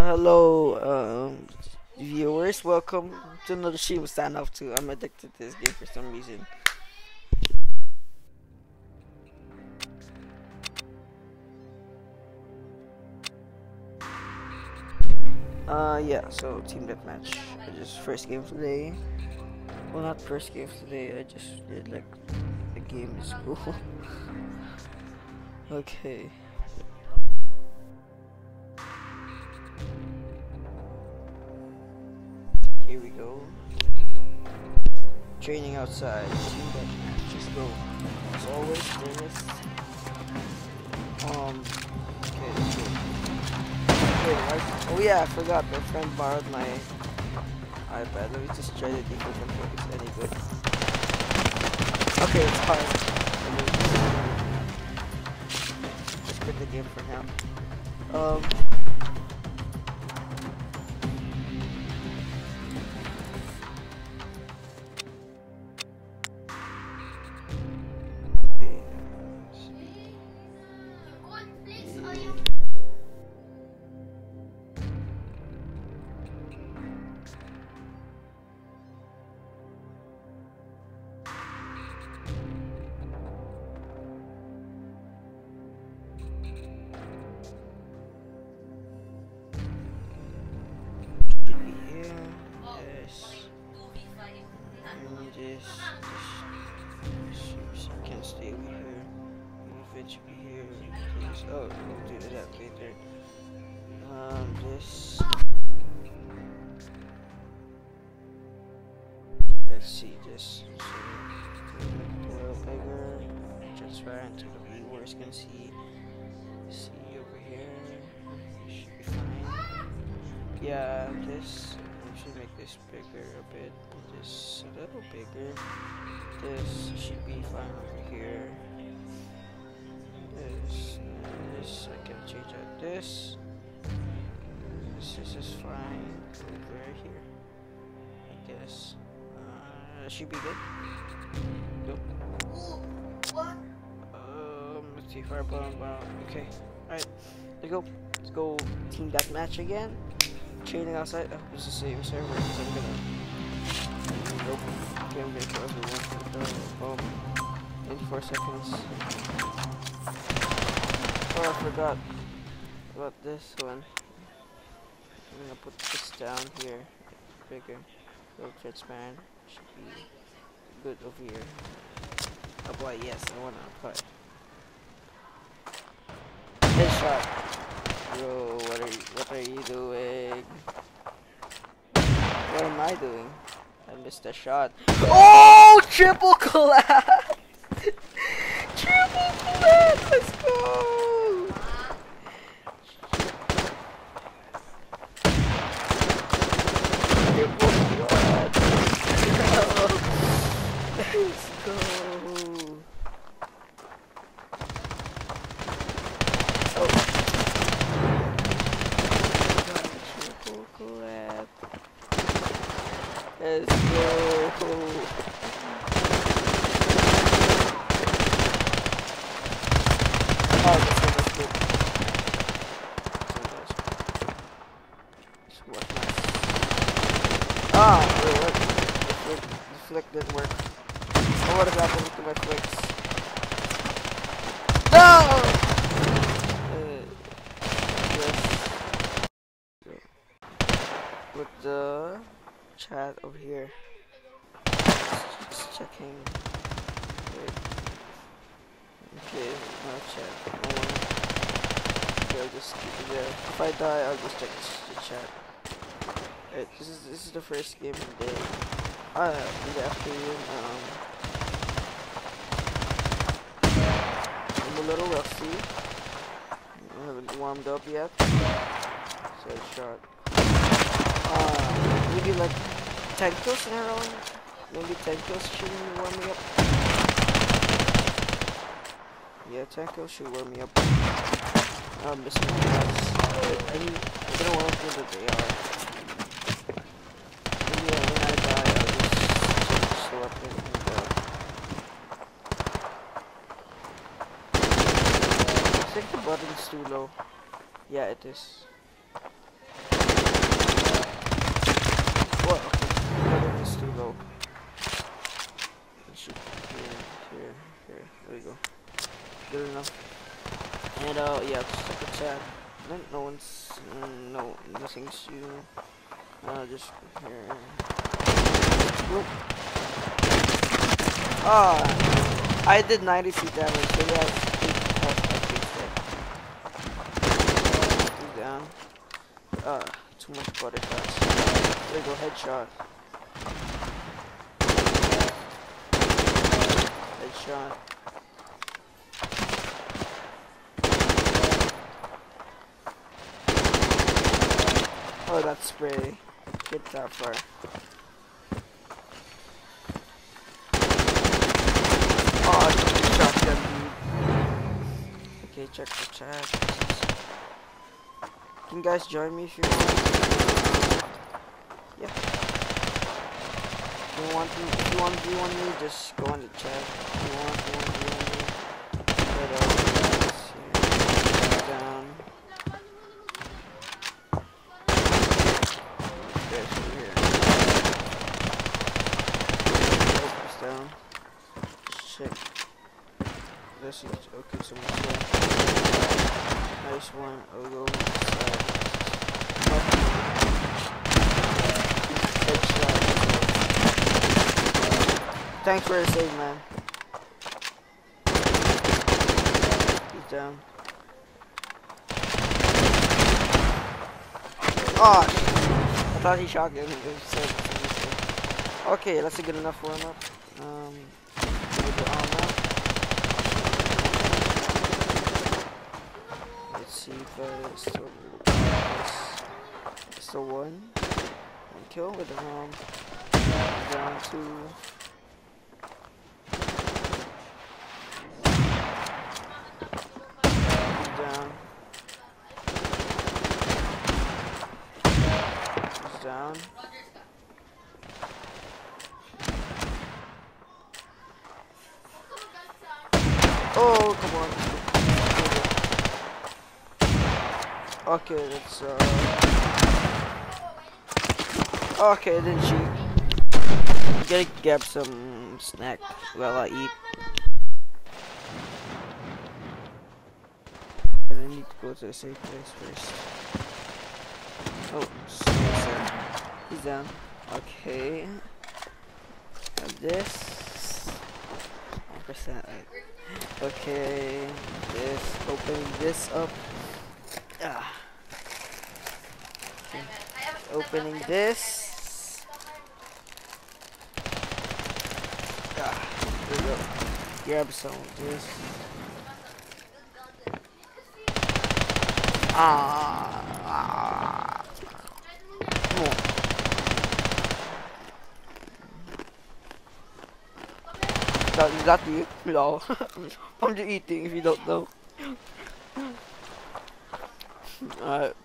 Hello, viewers. Welcome to another stream of Standoff 2. I'm addicted to this game for some reason. Yeah, so team deathmatch. I just first game today. Well, not first game today. I just did like the game is cool. Okay. Here we go. Training outside. Team deathmatch. Just go. As always, this. Okay, let's go. Oh yeah, I forgot. My friend borrowed my iPad. Let me just try to see if it's any good. Okay, it's hard. Just quit the game for now. I can't stay over here. It should be here. Please. Oh, we'll do that later. This. Let's see this. So, make it a little bigger, transparent so the viewers can see. See over here. Should be fine. Yeah, this. I should make this bigger a bit. This a little bigger. This should be fine over here. This I can change out this. This is fine over here. I guess. Should be good. Go. What? Let's see, fireball. Okay. Alright. Let's go. Team deathmatch again. Training outside. Oh, it's the same server. So I'm gonna. Nope. Okay, I'm gonna kill everyone. Boom. 24 seconds. Oh, I forgot about this one. I'm gonna put this down here. Bigger. A little transparent. Should be good over here. Apply, yes, I wanna apply. Headshot. Bro, what are you doing? What am I doing? I missed a shot. Oh, triple collapse! Triple collapse! Let's go! Triple collapse! Let's go! Oh. Triple collapse. Let's go! Oh, this one was good. This one was nice. Ah, wait, what? The flick didn't work. Oh, what is happening to my flicks? No! Put the chat over here. Just checking. Wait. Okay, no chat. No one. Okay, I'll just keep it there. If I die, I'll just check the chat. Alright, this is the first game of the day. In the afternoon. I'm a little rusty. I haven't warmed up yet. So I shot. Maybe like 10 kills in a row. Maybe 10 kills should warm me up. Yeah, 10 kills should warm me up. I'm missing my shots. I'm gonna warm up with the AR. And yeah, when I die, I'll just change the weapon and I think the button's too low. Yeah, it is. good enough. And yeah, just check the chat. No one's no nothing's you. Just here. Whoop. I did 92 damage, so yeah, he's down. Too much butterflies. There you go, headshot. Headshot. Oh, that spray. Get that far. Oh, shotgun, dude. Okay, check the chat. Can you guys join me if you want? Yeah. If you want to do on me, just go on the chat. If you want to do on me. But down. Okay, so here. Focus down. Check. This is okay, so much there. Nice one. I'll go inside. Headshot. Thanks for the save, man. He's down. Oh, I thought he shot him. Okay, that's a good enough warm up. Let's see if still one kill with the down two. He's down. He's down. Oh, come on. Okay, that's okay, then she gotta grab some snack while I eat. And I need to go to a safe place first. Oh, sorry. He's down. Okay. Have this. 1%. Okay, this, opening this up. Okay. Opening this. There we go. Grab some of this. Come on. Is that you? No. I'm just eating if you don't know. Alright.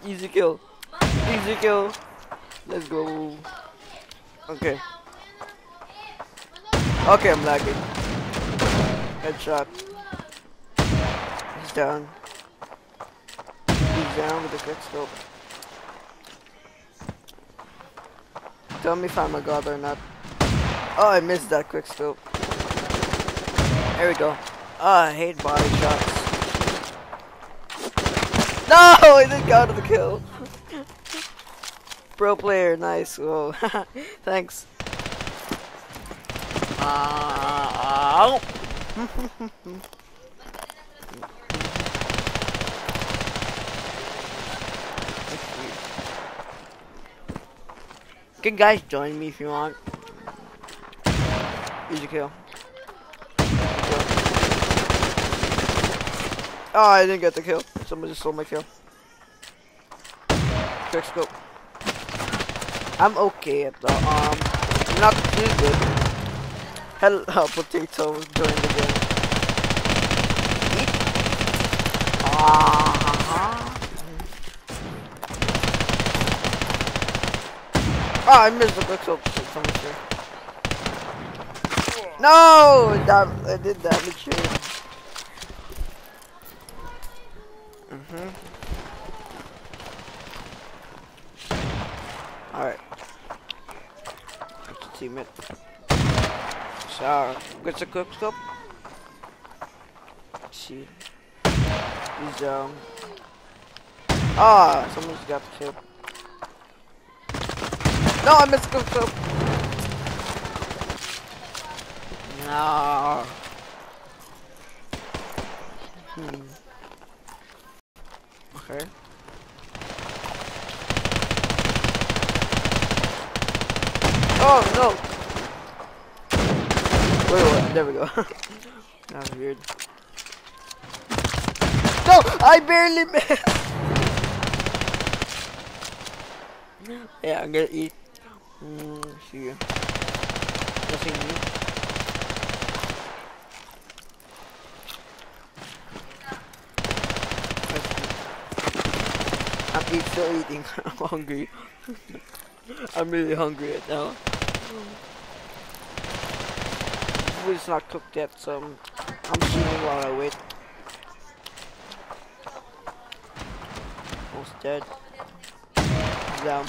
Easy kill. Easy kill. Let's go. Okay. Okay, I'm lagging. Headshot. He's down. He's down with the quick scope. Tell me if I'm a god or not. Oh, I missed that quick scope. There we go. I hate body shots. No, I didn't get out of the kill. Pro player, nice. Whoa, thanks. Can guys join me if you want? Easy kill. Oh, I didn't get the kill. Someone just stole my kill. Quick scope. I'm okay at the not too good. Hello, potato joined the game. Oh, I missed the quick scope. No, I did damage here. Alright. Team it. So, what's a quick scope? see. He's ah, someone's got the kill. No, I missed the kill. No. Okay. Oh no! Wait, what? There we go. That was weird. No! I barely missed! Yeah, I'm gonna eat. See ya. Nothing new. I'm still eating. I'm hungry. I'm really hungry right now. Food's not cooked yet, so I'm streaming while I wait. Almost dead. He's down.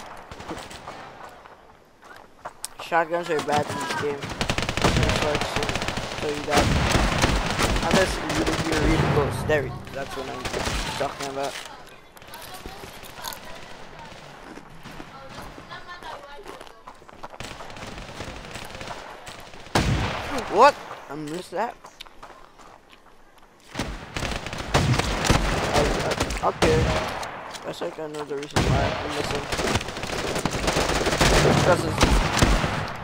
Shotguns are bad in this game. That's why I show you that. Unless you're really close. There, that's what I'm talking about. What? I missed that. Okay. That's like another reason why I'm missing. Because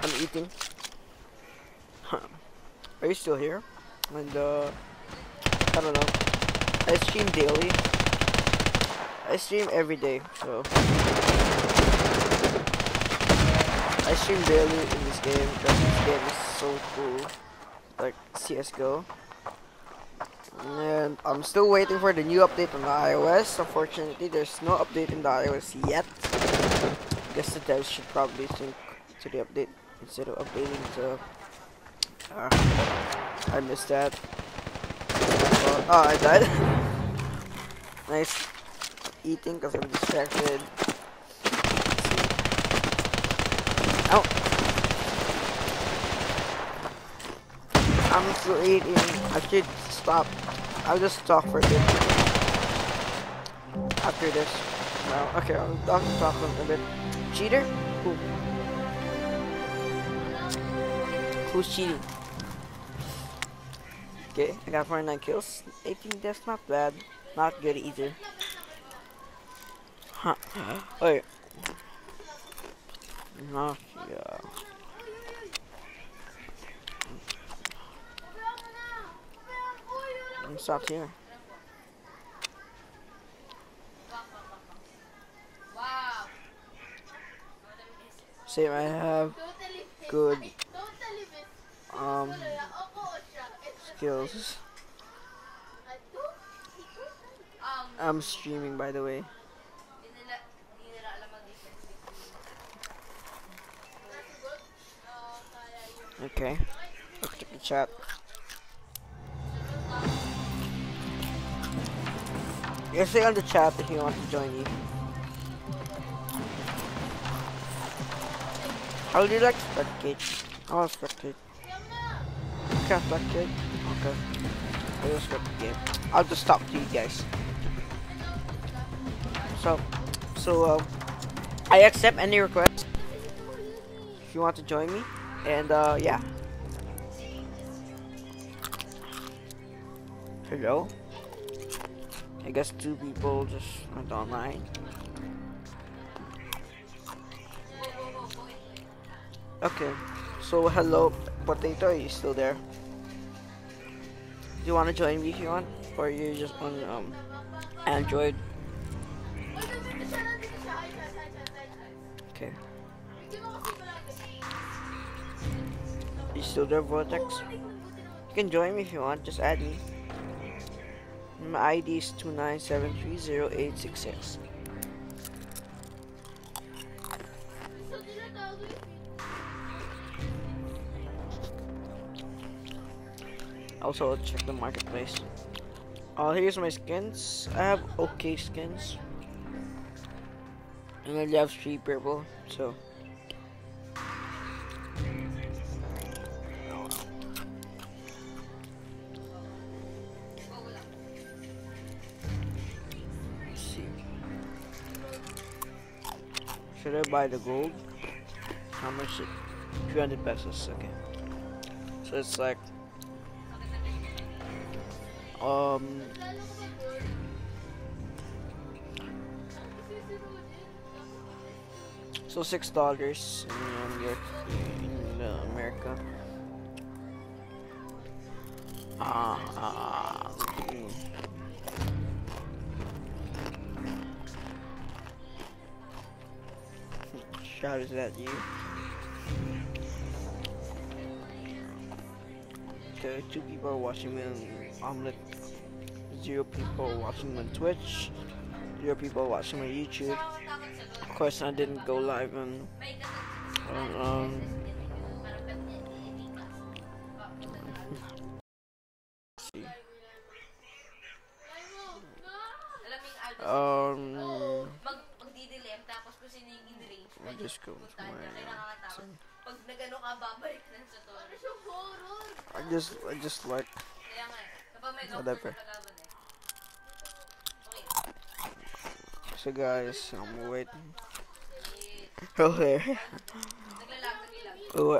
I'm eating. Are you still here? And I don't know. I stream daily. I stream every day, so I stream daily in this game because this game is so cool. Like CSGO. And I'm still waiting for the new update on the iOS. Unfortunately, there's no update in the iOS yet. I guess the devs should probably sync to the update instead of updating to. I missed that. Oh, I died. Nice. Eating because I'm distracted. Ow. I'm still eating. I should stop. I'll just talk for a bit. After this. No, okay, I'll talk a bit. Cheater? Who? Who's cheating? Okay, I got 49 kills. 18 deaths, not bad. Not good either. Huh. Wait. No, yeah. I'm stopped here. Same, I have good skills. I'm streaming, by the way. Okay, let's check the chat. You say on the chat if you want to join me. How do you like spectate? I want to spectate. You can't spectate? Okay. I will spectate the game. I'll just talk to you guys. So, I accept any requests if you want to join me. And, yeah. Hello? I guess 2 people just went online. Okay, so hello, Potato, are you still there? Do you want to join me if you want? Or you just on Android? Okay. You still there, Vortex? You can join me if you want, just add me. My ID is 29730866. Also, check the marketplace. Here's my skins. I have okay skins. And I have 3 purple, so. Should I buy the gold? How much? 300 pesos. Okay. So it's like um so $6 in America. Mm. Shout is that you? Okay, 2 people are watching me on Omelet. 0 people watching on Twitch. 0 people watching on YouTube. Of course, I didn't go live on see. I'll just go to my I just like whatever. So guys, I'm waiting. Okay. Oh,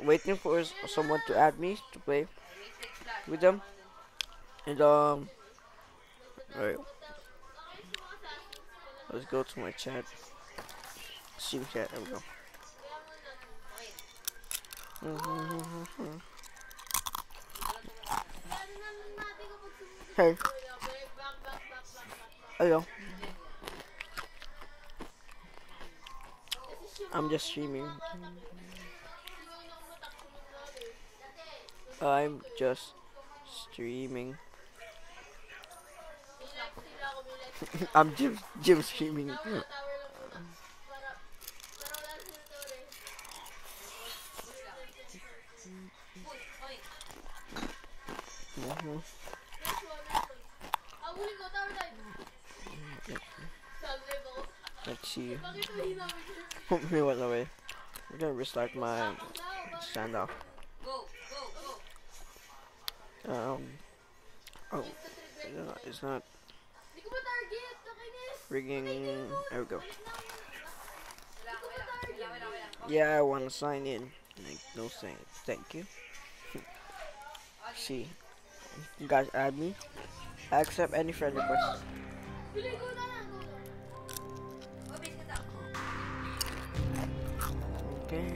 waiting for someone to add me to play with them. And alright. Let's go to my chat. Stream chat, there we go. Hey. Hello. I'm just streaming. I'm just streaming. I'm Jim streaming. Let's see. Me went away. I'm gonna restart my standoff. Oh, it's not rigging. There we go. Yeah, I want to sign in. Like, no saying. Thank you. See, you guys add me. I accept any friend request. Okay.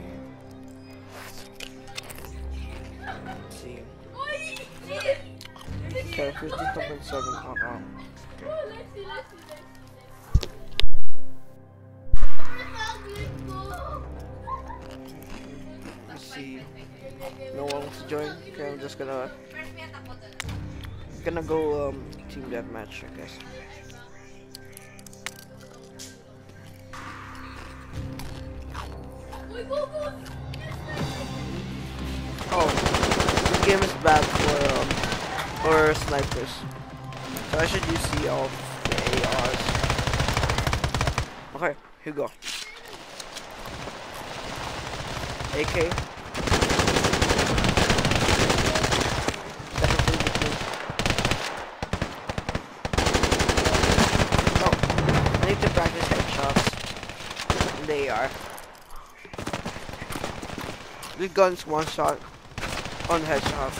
Let's see. Okay, 52.7. Let's see. No one wants to join. Okay, I'm just gonna go team deathmatch, I guess. Oh, this game is bad for snipers. So I should use all the ARs. Okay, here we go. AK. Oh, I need to practice headshots. And they are. This gun's one shot on headshot.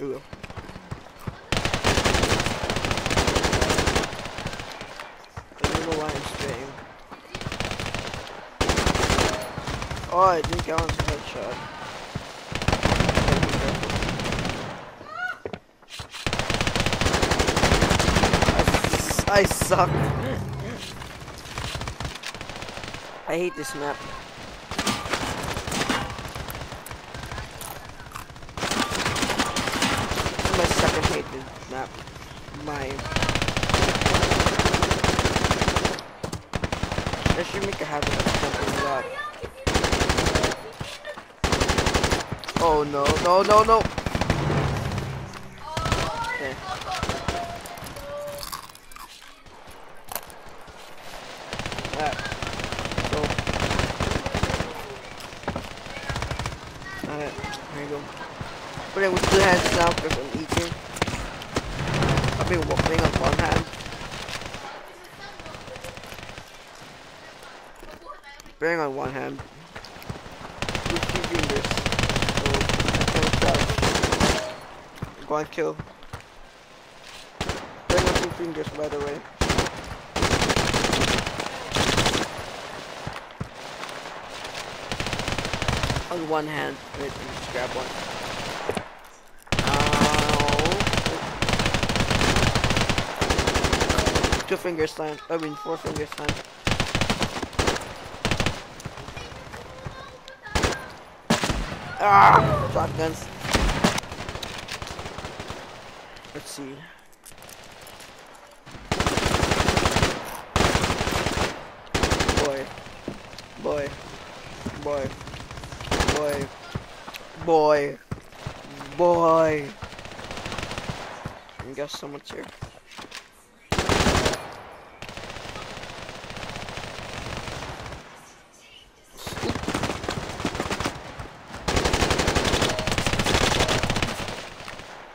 Ooh. I don't know why I'm spraying. Oh, I didn't count as a headshot. I suck. I hate this map. My second hated map. I should make a habit of jumping a lot. Oh no, no, no, no! Okay. So playing with 2 hands now because I'm eating. I've been playing on 1 hand. Playing on 1 hand. With 2 fingers. So I can't crouch. Go and kill. Playing on 2 fingers, by the way. On 1 hand. Wait, let me just grab one. 2 fingers time. I mean 4 fingers time. Ah! Shotguns. Let's see. Boy. Boy. Boy. Boy. Boy. Boy. I guess someone's here.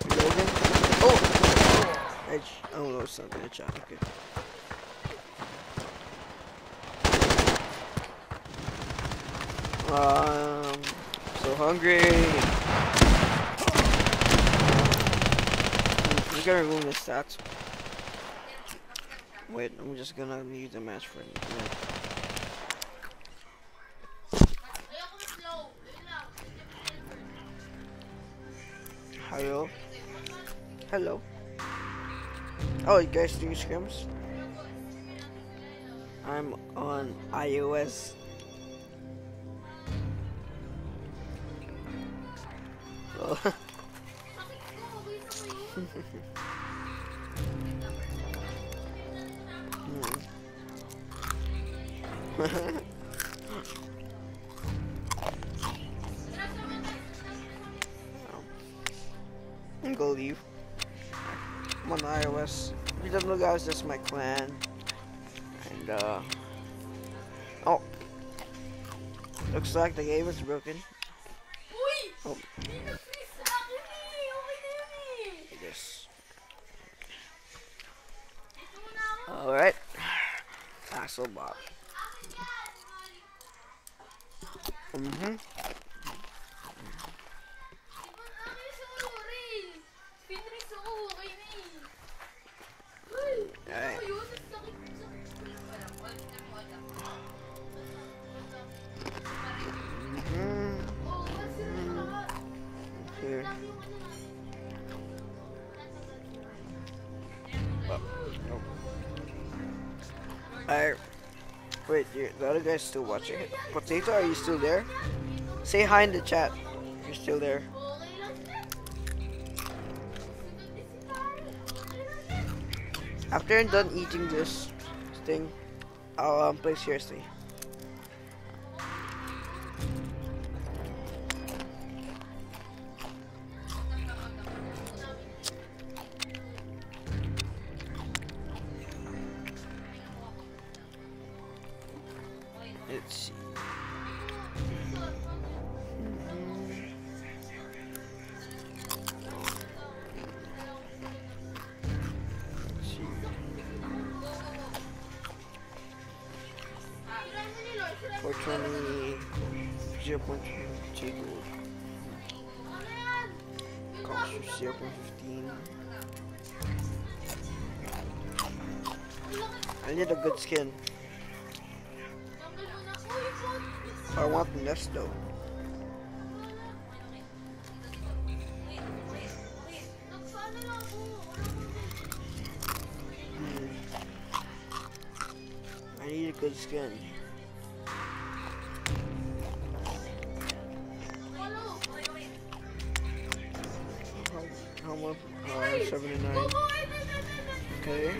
Logan? Oh! Edge. Oh no, it's not gonna shot. Okay. So hungry. I'm gonna remove the stats. Wait, I'm just gonna leave the match for a minute. Hello? Hello? Oh, you guys do scrims? I'm on iOS. Oh. I'm gonna leave. I'm on iOS. If you don't know, guys, that's my clan. And oh, looks like the game is broken. Oh. Yes. Alright. Axel Bob. Mm-hmm. Alright. Here. Oh, no. Alright. Wait, the other guy's still watching. Potato, are you still there? Say hi in the chat. You're still there. After I'm done eating this thing, I'll play seriously. Let's see. For 20, 0.2 gold. Cost 0.15. I need a good skin. I want the nest though. I need a good skin. How much? 79. Okay.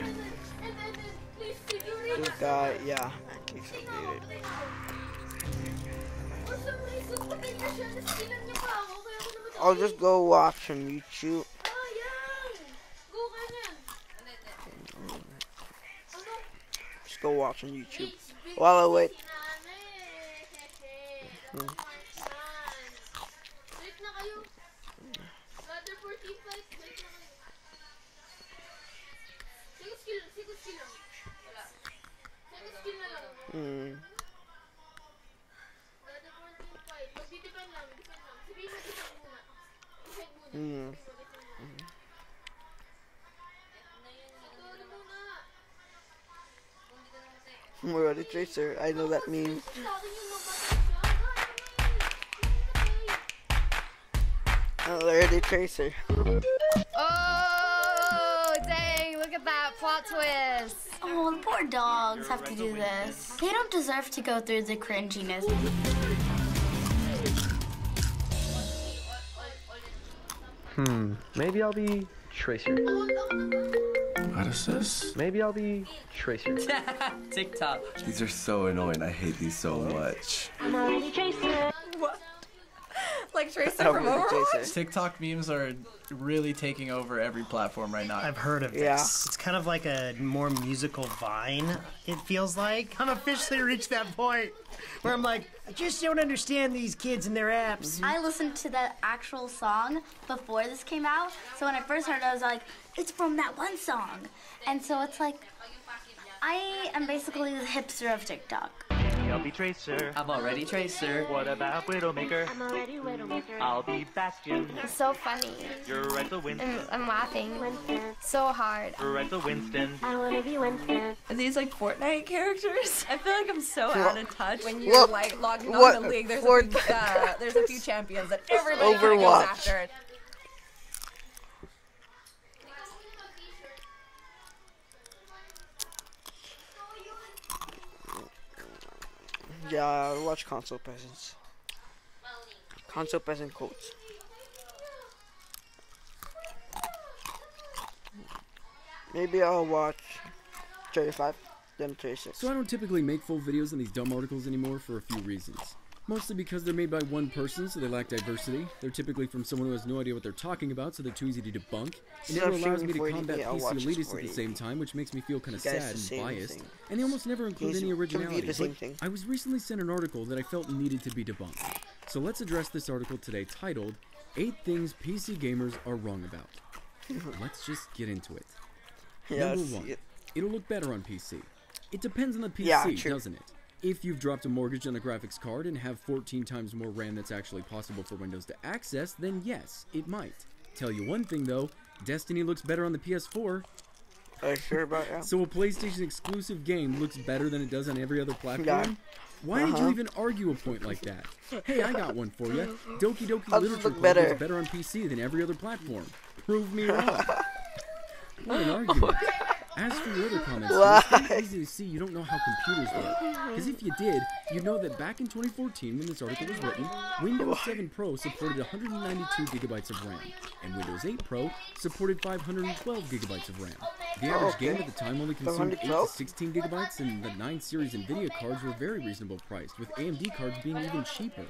This guy, yeah. In case updated. I'll just go watch on YouTube. Just go watch on YouTube while I wait. Hmm. Hmm. Already Tracer. I know that meme. Already Tracer. Oh, dang, look at that plot twist. Oh, the poor dogs have to do this. They don't deserve to go through the cringiness. Maybe I'll be Tracer. What is this? Maybe I'll be Tracer. TikTok. These are so annoying. I hate these so much. I'm already Tracer. What? Like Tracer from Already Overwatch? Tracer. TikTok memes are really taking over every platform right now. I've heard of this. Yeah. It's kind of like a more musical Vine, it feels like. I'm officially reached that point where I'm like, I just don't understand these kids and their apps. I listened to the actual song before this came out, so when I first heard it, I was like, it's from that one song. And so it's like, I am basically the hipster of TikTok. I'll be Tracer. I'm already Tracer. What about Widowmaker? I'm already Widowmaker. I'll be Bastion. It's so funny. You're right, so Winston. I'm laughing. Winston. So hard. You're right, so Winston. I want to be Winston. Are these like Fortnite characters? I feel like I'm so out of touch. When you're What? like logging on What? the league, there's Fort- a few champions that everybody kinda goes Overwatch. after. Yeah, I watch console peasants. Console peasant quotes. Maybe I'll watch 35, then 36. So I don't typically make full videos on these dumb articles anymore for a few reasons. Mostly because they're made by one person, so they lack diversity. They're typically from someone who has no idea what they're talking about, so they're too easy to debunk. It never allows me to combat PC elitists at the same time, which makes me feel kind of sad and biased. And they almost never include any originality. But I was recently sent an article that I felt needed to be debunked. So let's address this article today titled, 8 Things PC Gamers Are Wrong About. Let's just get into it. Yeah, Number 1. It'll look better on PC. It depends on the PC, doesn't it? If you've dropped a mortgage on a graphics card and have 14 times more RAM that's actually possible for Windows to access, then yes, it might. Tell you one thing though, Destiny looks better on the PS4. Are you sure about that? So a PlayStation exclusive game looks better than it does on every other platform? Yeah. Why did you even argue a point like that? Hey, I got one for you. Doki Doki How does it Literature look Club better? looks better on PC than every other platform. Prove me wrong. What an argument. As for your other comments, it's pretty easy to see you don't know how computers work. Because if you did, you'd know that back in 2014, when this article was written, Windows 7 Pro supported 192 gigabytes of RAM, and Windows 8 Pro supported 512 gigabytes of RAM. The average game at the time only consumed 8 to 16 gigabytes, and the 9 series NVIDIA cards were very reasonable priced, with AMD cards being even cheaper.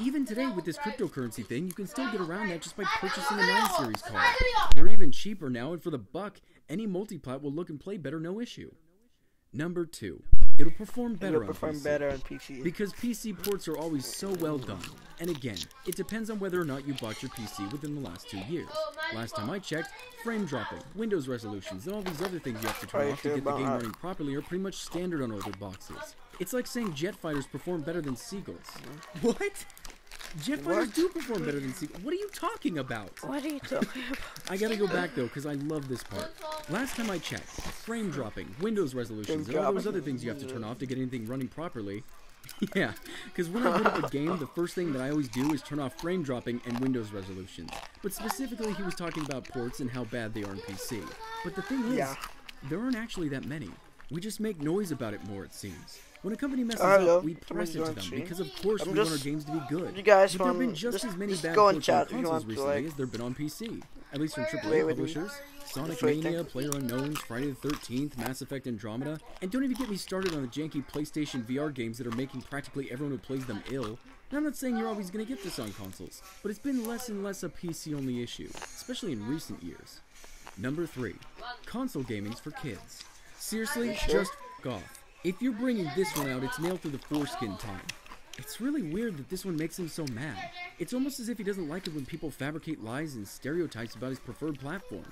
Even today, with this cryptocurrency thing, you can still get around that just by purchasing a 9 series card. They're even cheaper now, and for the buck, any multiplat will look and play better, no issue. Number 2. It'll perform better on PC. Because PC ports are always so well done. And again, it depends on whether or not you bought your PC within the last 2 years. Last time I checked, frame dropping, Windows resolutions, and all these other things you have to turn off to get the game running properly are pretty much standard on older boxes. It's like saying jet fighters perform better than seagulls. What? Jet fighters do perform better than seagulls. What are you talking about? What are you talking about? I gotta go back though, because I love this part. Last time I checked, frame dropping, Windows resolutions, and all those other things you have to turn off to get anything running properly. Yeah, because when I boot up a game, the first thing that I always do is turn off frame dropping and Windows resolutions. But specifically, he was talking about ports and how bad they are on PC. But the thing is, there aren't actually that many. We just make noise about it more, it seems. When a company messes up, we press it to them, because of course we want our games to be good. But there have been just as many bad ports on consoles recently as there have been on PC. At least from AAA publishers. Sonic Mania, PlayerUnknown's, Friday the 13th, Mass Effect Andromeda, and don't even get me started on the janky PlayStation VR games that are making practically everyone who plays them ill. And I'm not saying you're always going to get this on consoles, but it's been less and less a PC-only issue, especially in recent years. Number 3. Console gaming's for kids. Seriously, just f*** off. If you're bringing this one out, it's nailed through the foreskin time. It's really weird that this one makes him so mad. It's almost as if he doesn't like it when people fabricate lies and stereotypes about his preferred platform.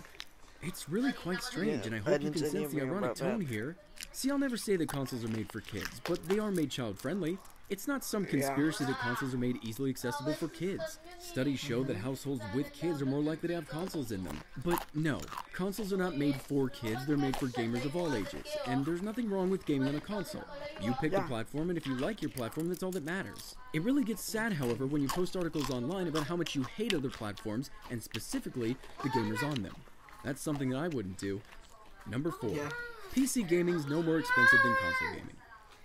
It's really quite strange, Yeah, and I I hope you didn't can say sense the anything ironic about that. tone here. See, I'll never say that consoles are made for kids, but they are made child-friendly. It's not some conspiracy that consoles are made easily accessible for kids. Studies show that households with kids are more likely to have consoles in them. But no, consoles are not made for kids, they're made for gamers of all ages. And there's nothing wrong with gaming on a console. You pick the platform, and if you like your platform, that's all that matters. It really gets sad, however, when you post articles online about how much you hate other platforms, and specifically, the gamers on them. That's something that I wouldn't do. Number 4. PC gaming's no more expensive than console gaming.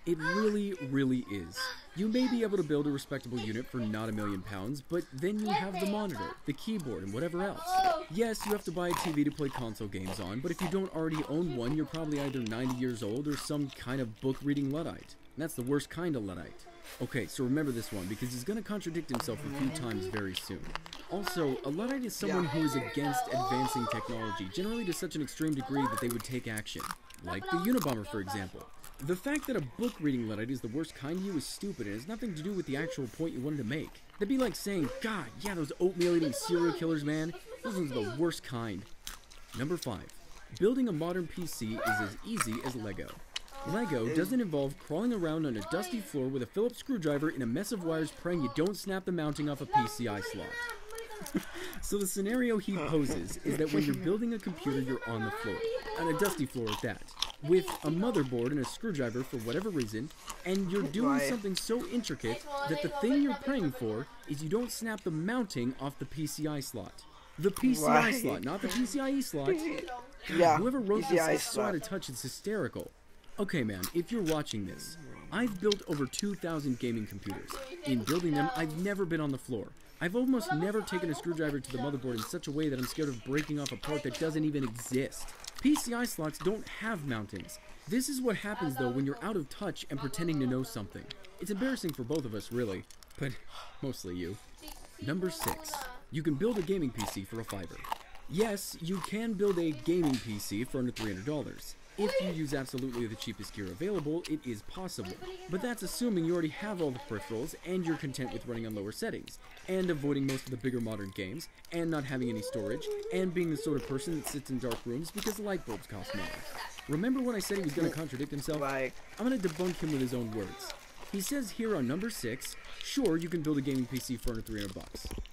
It really, really is. You may be able to build a respectable unit for not £1 million, but then you have the monitor, the keyboard, and whatever else. Yes, you have to buy a TV to play console games on, but if you don't already own one, you're probably either 90 years old or some kind of book-reading Luddite. And that's the worst kind of Luddite. Okay, so remember this one, because he's going to contradict himself a few times very soon. Also, a Luddite is someone who is against advancing technology, generally to such an extreme degree that they would take action. Like the Unabomber, for example. The fact that a book-reading Luddite is the worst kind of you is stupid and has nothing to do with the actual point you wanted to make. That'd be like saying, God, yeah, those oatmeal-eating serial killers, man. Those ones are the worst kind. Number 5. Building a modern PC is as easy as Lego. Lego doesn't involve crawling around on a dusty floor with a Phillips screwdriver in a mess of wires praying you don't snap the mounting off a PCI slot. So the scenario he poses is that when you're building a computer, you're on the floor, on a dusty floor at that, with a motherboard and a screwdriver for whatever reason, and you're doing something so intricate that the thing you're praying for is you don't snap the mounting off the PCI slot. The PCI slot, not the PCIe slot. Whoever wrote this is so out of touch, it's hysterical. Okay, man, if you're watching this, I've built over 2,000 gaming computers. In building them, I've never been on the floor. I've almost never taken a screwdriver to the motherboard in such a way that I'm scared of breaking off a part that doesn't even exist. PCI slots don't have mountings. This is what happens, though, when you're out of touch and pretending to know something. It's embarrassing for both of us, really, but mostly you. Number 6. You can build a gaming PC for a $5. Yes, you can build a gaming PC for under $300. If you use absolutely the cheapest gear available, it is possible. But that's assuming you already have all the peripherals, and you're content with running on lower settings, and avoiding most of the bigger modern games, and not having any storage, and being the sort of person that sits in dark rooms because the light bulbs cost money. Remember when I said he was going to contradict himself? I'm going to debunk him with his own words. He says here on number 6, sure, you can build a gaming PC for under $300.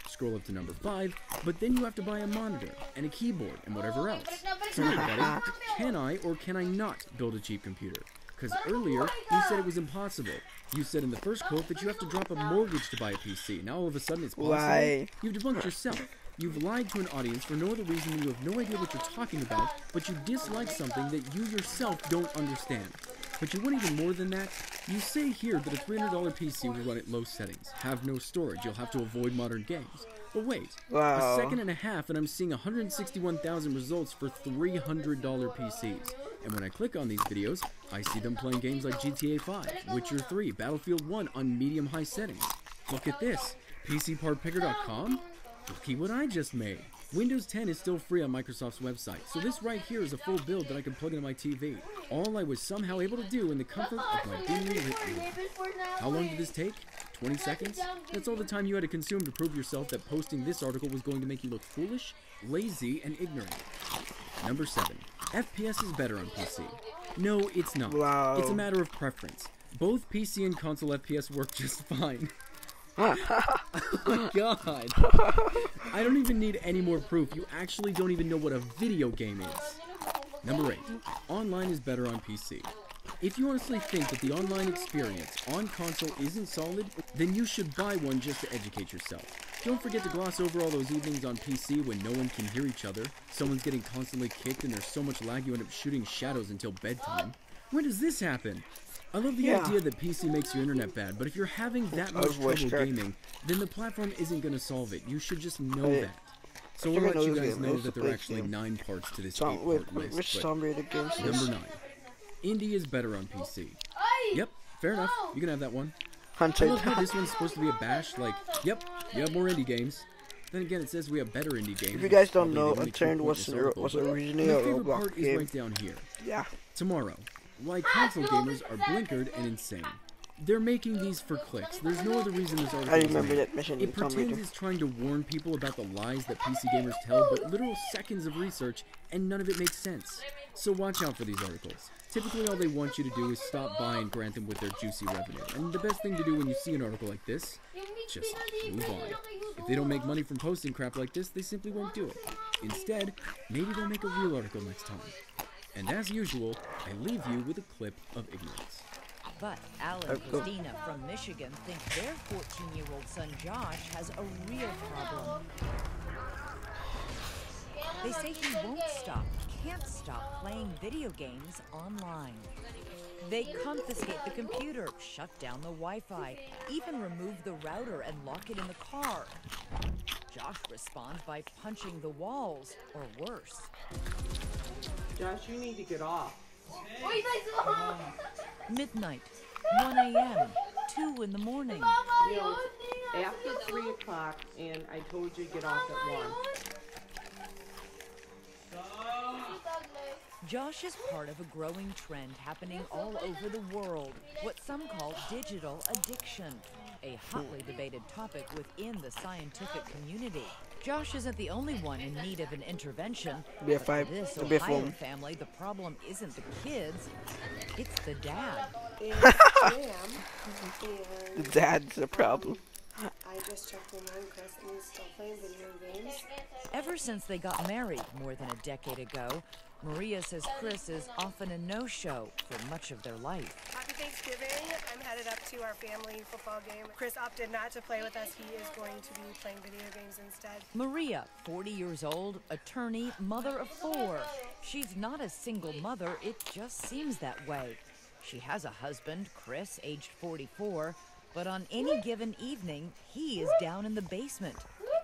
Scroll up to number 5, but then you have to buy a monitor, and a keyboard, and whatever else. So wait, buddy, can I or can I not build a cheap computer? Because earlier, you said it was impossible. You said in the first quote that you have to drop a mortgage to buy a PC. Now all of a sudden it's possible? You've debunked yourself. You've lied to an audience for no other reason than you have no idea what you're talking about, but you dislike something that you yourself don't understand. But you want even more than that? You say here that a $300 PC will run at low settings, have no storage, you'll have to avoid modern games. But wait, a second and a half and I'm seeing 161,000 results for $300 PCs. And when I click on these videos, I see them playing games like GTA 5, Witcher 3, Battlefield 1 on medium-high settings. Look at this, PCPartPicker.com? Look at what I just made. Windows 10 is still free on Microsoft's website, so this right here is a full build that I can plug into my TV. All I was somehow able to do in the comfort of my dimly lit room. How long did this take? 20 seconds? That's all the time you had to consume to prove yourself that posting this article was going to make you look foolish, lazy, and ignorant. Number 7. FPS is better on PC. No, it's not. It's a matter of preference. Both PC and console FPS work just fine. Oh my god. I don't even need any more proof. You actually don't even know what a video game is. Number 8. Online is better on PC. If you honestly think that the online experience on console isn't solid, then you should buy one just to educate yourself. Don't forget to gloss over all those evenings on PC when no one can hear each other, someone's getting constantly kicked and there's so much lag you end up shooting shadows until bedtime. When does this happen? I love the idea that PC makes your internet bad, but if you're having that much trouble gaming, then the platform isn't going to solve it. You should just know that. So I'll let you guys know that there are actually 9 parts to this 8-part list. Number 9. Indie is better on PC. Yep, fair enough. You can have that one. I love how this one's supposed to be a bash, like, yep, you have more indie games. Then again, it says we have better indie games. If you guys don't know, Unturned was originally a favorite Roblox part game. is right down here. Tomorrow. Why console gamers are blinkered and insane. They're making these for clicks. There's no other reason this article I is remember made. that mission. It pretends it's trying to warn people about the lies that PC gamers tell, but literal seconds of research, and none of it makes sense. So watch out for these articles. Typically all they want you to do is stop by and grant them with their juicy revenue. And the best thing to do when you see an article like this, just move on. If they don't make money from posting crap like this, they simply won't do it. Instead, maybe they'll make a real article next time. And as usual, I leave you with a clip of ignorance. But Alan and Christina from Michigan think their 14-year-old son Josh has a real problem. They say he won't stop, can't stop playing video games online. They confiscate the computer, shut down the Wi-Fi, even remove the router and lock it in the car. Josh responds by punching the walls, or worse. Josh, you need to get off. Midnight, 1 a.m., 2 in the morning. You know, it's after 3 o'clock, and I told you to get off at 1. Josh is part of a growing trend happening all over the world, what some call digital addiction, a hotly debated topic within the scientific community. Josh isn't the only one in need of an intervention. But for this Ohio family, the problem isn't the kids, it's the dad. The dad's the problem. I just checked in on Chris and he's still playing video games. Ever since they got married more than a decade ago, Maria says Chris is often a no-show for much of their life. Happy Thanksgiving. I'm headed up to our family football game. Chris opted not to play with us. He is going to be playing video games instead. Maria, 40 years old, attorney, mother of 4. She's not a single mother, it just seems that way. She has a husband, Chris, aged 44, but on any given evening, he is down in the basement,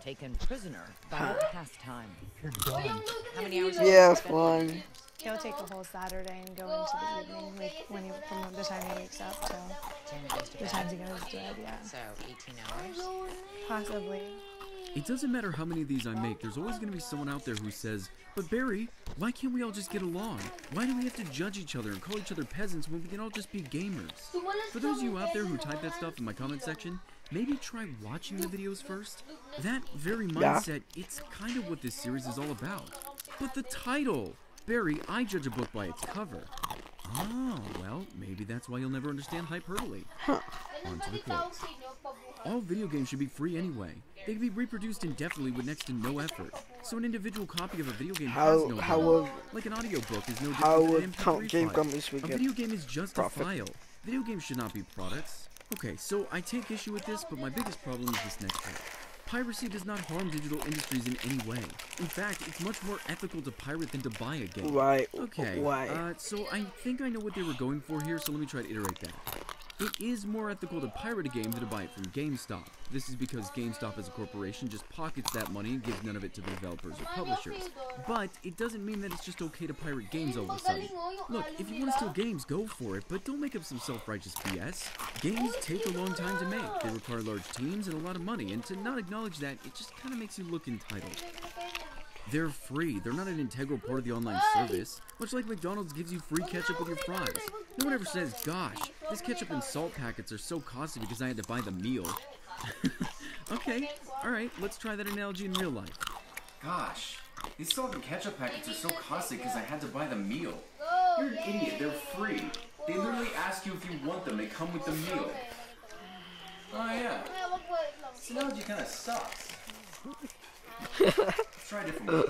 taken prisoner by a pastime. You're done. How many hours? Yeah, fun. He'll take a whole Saturday and go into the evening, like from the time he wakes up till the time he goes to bed. Yeah. So 18 hours. Possibly. It doesn't matter how many of these I make, there's always going to be someone out there who says, but Barry, why can't we all just get along? Why do we have to judge each other and call each other peasants when we can all just be gamers? For those of you out there who type that stuff in my comment section, maybe try watching the videos first. That very mindset, it's kind of what this series is all about. But the title! Barry, I judge a book by its cover. Oh, well, maybe that's why you'll never understand hyperbole. On to the quotes. All video games should be free anyway. They can be reproduced indefinitely with next to no effort. So an individual copy of a video game has no value. Like an audiobook is no different than an MP3 file. A video game is just a file. Video games should not be products. Okay, so I take issue with this, but my biggest problem is this next part. Piracy does not harm digital industries in any way. In fact, it's much more ethical to pirate than to buy a game. Right. Okay. Why? So I think I know what they were going for here, so let me try to iterate that. It is more ethical to pirate a game than to buy it from GameStop. This is because GameStop as a corporation just pockets that money and gives none of it to the developers or publishers. But it doesn't mean that it's just okay to pirate games all of a sudden. Look, if you want to steal games, go for it, but don't make up some self-righteous BS. Games take a long time to make. They require large teams and a lot of money, and to not acknowledge that, it just kind of makes you look entitled. They're free. They're not an integral part of the online service. Much like McDonald's gives you free ketchup with your fries. No one ever says, gosh, this ketchup and salt packets are so costly because I had to buy the meal. Okay, alright, let's try that analogy in real life. Gosh, these salt and ketchup packets are so costly because I had to buy the meal. You're an idiot. They're free. They literally ask you if you want them. They come with the meal. Oh yeah. This analogy kind of sucks. Let's try a different one.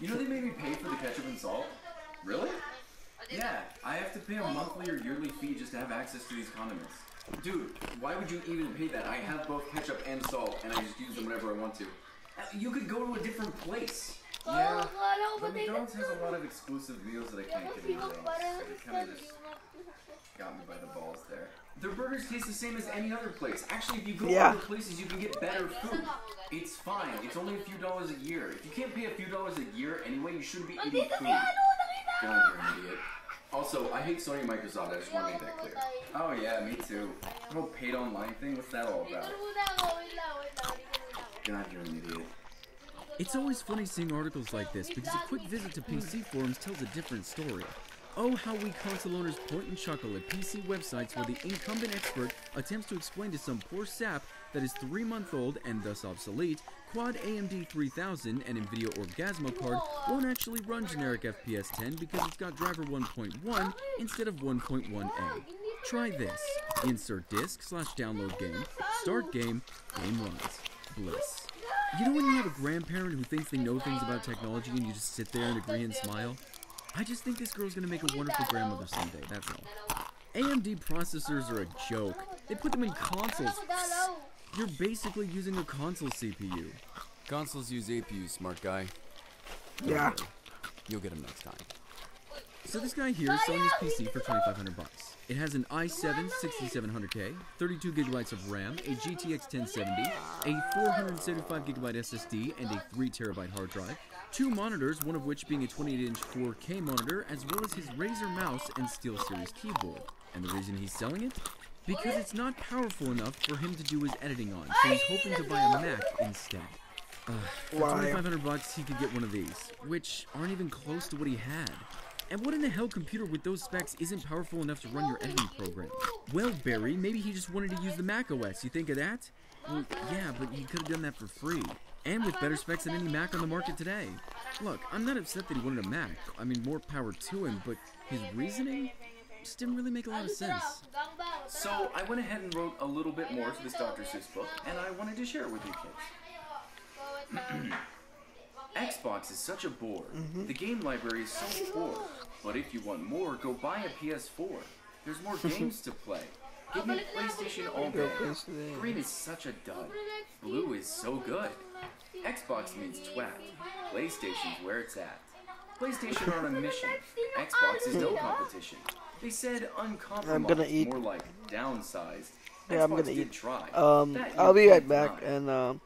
You know they made me pay for the ketchup and salt? Really? Yeah, I have to pay a monthly or yearly fee just to have access to these condiments. Dude, why would you even pay that? I have both ketchup and salt, and I just use them whenever I want to. You could go to a different place. Yeah, but McDonald's has a lot of exclusive meals that I can't get anywhere else. It kind of just got me by the balls there. Their burgers taste the same as any other place. Actually, if you go to other places, you can get better food. It's fine. It's only a few dollars a year. If you can't pay a few dollars a year anyway, you shouldn't be eating food. God, you're an idiot. Also, I hate Sony and Microsoft. I just want to make that clear. Oh yeah, me too. The whole paid online thing, what's that all about? God, you're an idiot. It's always funny seeing articles like this because a quick visit to PC forums tells a different story. Oh, how we console owners point and chuckle at PC websites where the incumbent expert attempts to explain to some poor sap that is 3-month-old and thus obsolete, Quad AMD 3000 and NVIDIA Orgasmo card won't actually run generic FPS 10 because it's got driver 1.1 instead of 1.1a. Try this. Insert disk/download game, start game, game runs. Bliss. You know when you have a grandparent who thinks they know things about technology and you just sit there and agree and smile? I just think this girl's gonna make a wonderful grandmother someday, that's all. AMD processors are a joke. They put them in consoles. You're basically using a console CPU. Consoles use APUs, smart guy. Yeah. You'll get them next time. So this guy here is selling his PC for $2,500. It has an i7 6700K, 32 gigabytes of RAM, a GTX 1070, a 475 gigabyte SSD, and a 3 terabyte hard drive, 2 monitors, one of which being a 28-inch 4K monitor, as well as his Razer mouse and SteelSeries keyboard. And the reason he's selling it? Because it's not powerful enough for him to do his editing on, so he's hoping to buy a Mac instead. For $2,500 he could get one of these, which aren't even close to what he had. And what in the hell computer with those specs isn't powerful enough to run your editing program? Well, Barry, maybe he just wanted to use the Mac OS. You think of that? Well, yeah, but he could have done that for free. And with better specs than any Mac on the market today. Look, I'm not upset that he wanted a Mac. I mean, more power to him, but his reasoning just didn't really make a lot of sense. So I went ahead and wrote a little bit more to this Dr. Seuss book, and I wanted to share it with you kids. Xbox is such a bore. The game library is so poor. But if you want more, go buy a PS4. There's more games to play. Give me PlayStation all day. Green is such a dud. Blue is so good. Xbox means twat. PlayStation's where it's at. PlayStation are on a mission. Xbox is no competition. They said uncompromised, I'm gonna eat. more like downsized. Yeah, I'm Xbox gonna did eat. try. I'll be right back, and I'll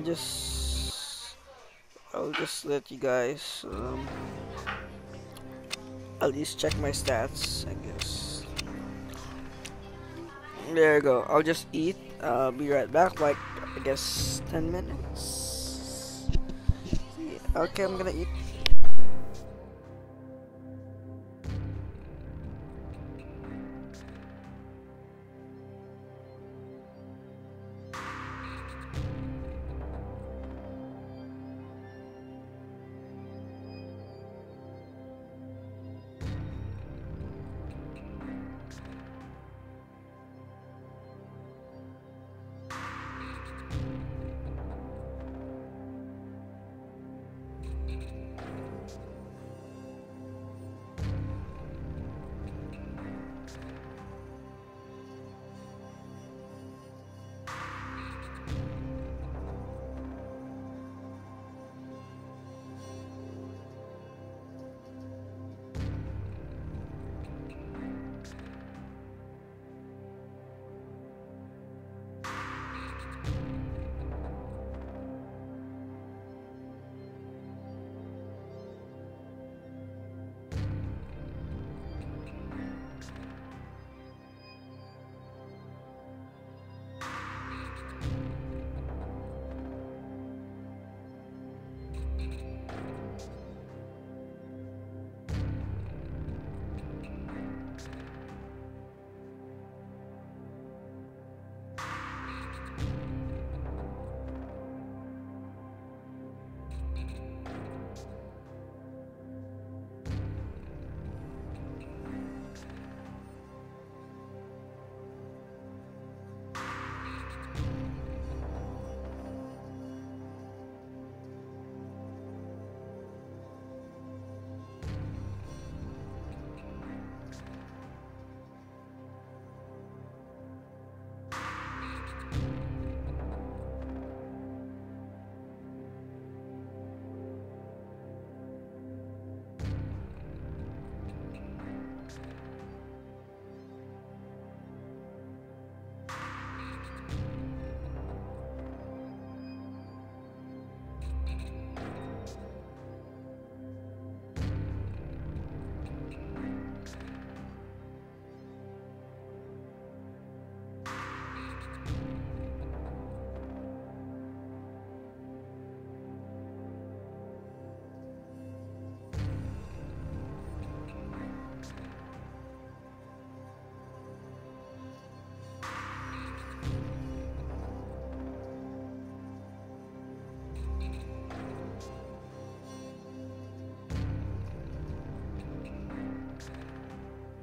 just let you guys at least check my stats, I guess. There you go. I'll just eat. I'll be right back, like I guess 10 minutes. Okay, I'm gonna eat.